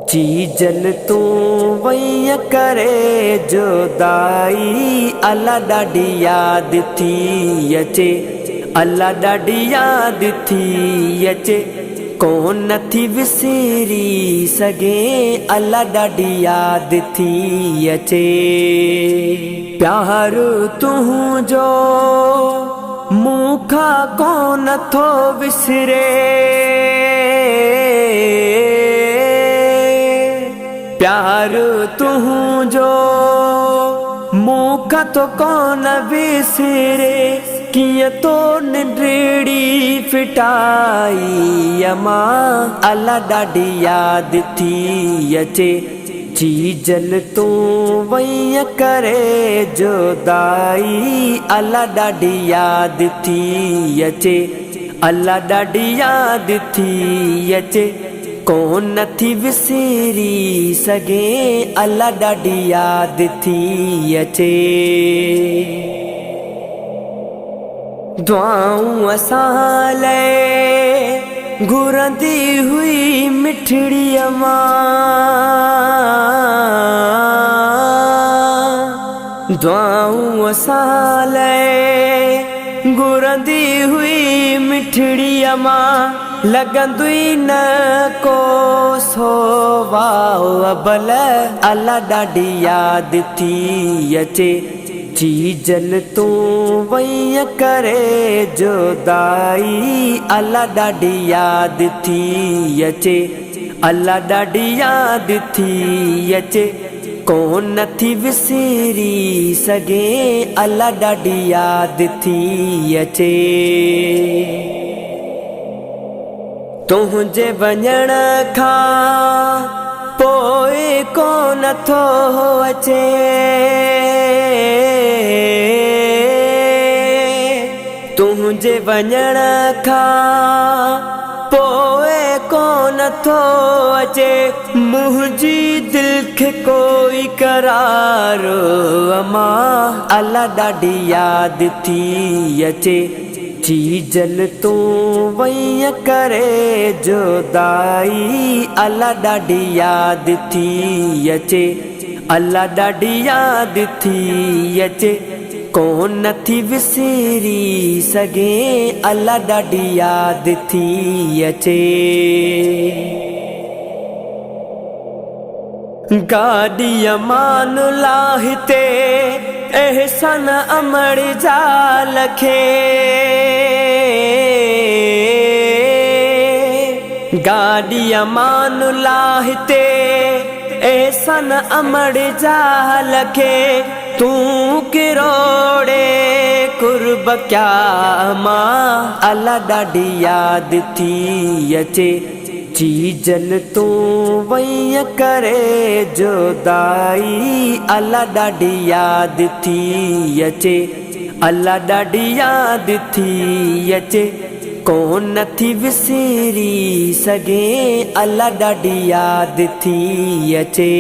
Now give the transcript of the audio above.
Chisel तू वही करे जुदाई अल्लाह ॾाढी याद थी अचे, अल्लाह ॾाढी याद थी अचे, कौन नथी विसरी सघे, अल्लाह ॾाढी याद थी अचे। प्यार तुंहिंजो मूंखां कोन थो विसरे, प्यार तुंहिंजो मूंखां तो कोन विसरे, किए तो निंडड़ी फिटाई अमां अल्लाह ॾाढी याद थी अचे। चीजल तू वही करे जुदाई अल्लाह ॾाढी याद थी अचे, अल्लाह ॾाढी याद थी अचे, कौन नथी विसरी सघे, अल्लाह ॾाढी याद थी अचे। दुआऊं असां लाइ घुरंदी हुई मिठड़ीअ मां, दुआऊं असां लाइ घुरंदी हुई मिठड़ीअ मां, लगंदुई न को सोवाओ अबल अल्लाह ॾाढी याद थी अचे। चीजल तू वही करे जुदाई अल्लाह ॾाढी याद थी अचे, अल्लाह ॾाढी याद थी अचे, कौन नथी विसरी सघे, अल्लाह ॾाढी याद थी अचे। तुंहिंजे वञण खां पोइ कोन थो अचे, तुंहिंजे वञण खां पोइ कोन थो अचे, मुंहिंजी दिलि खे कोई करारो अमां अल्लाह ॾाढी याद थी अचे। चीजल तू वही करे जुदाई अल्लाह ॾाढी याद थी अचे, अल्लाह ॾाढी याद थी अचे, कौन नथी विसरी सघे, अल्लाह ॾाढी याद थी अचे। गाॾी अमान लाहिते एहसन अमड़ जाल खे, गाॾी अमान लाहिते एहसन अमड़ जाल खे, तूं किरोड़े कुर्ब क्या मां अल्लाह ॾाढी याद थी अचे। चीजल तू वही करे जुदाई अल्लाह ॾाढी याद थी अचे, अल्लाह ॾाढी याद थी अचे, कौन नथी विसरी सघे, अल्लाह ॾाढी याद थी अचे।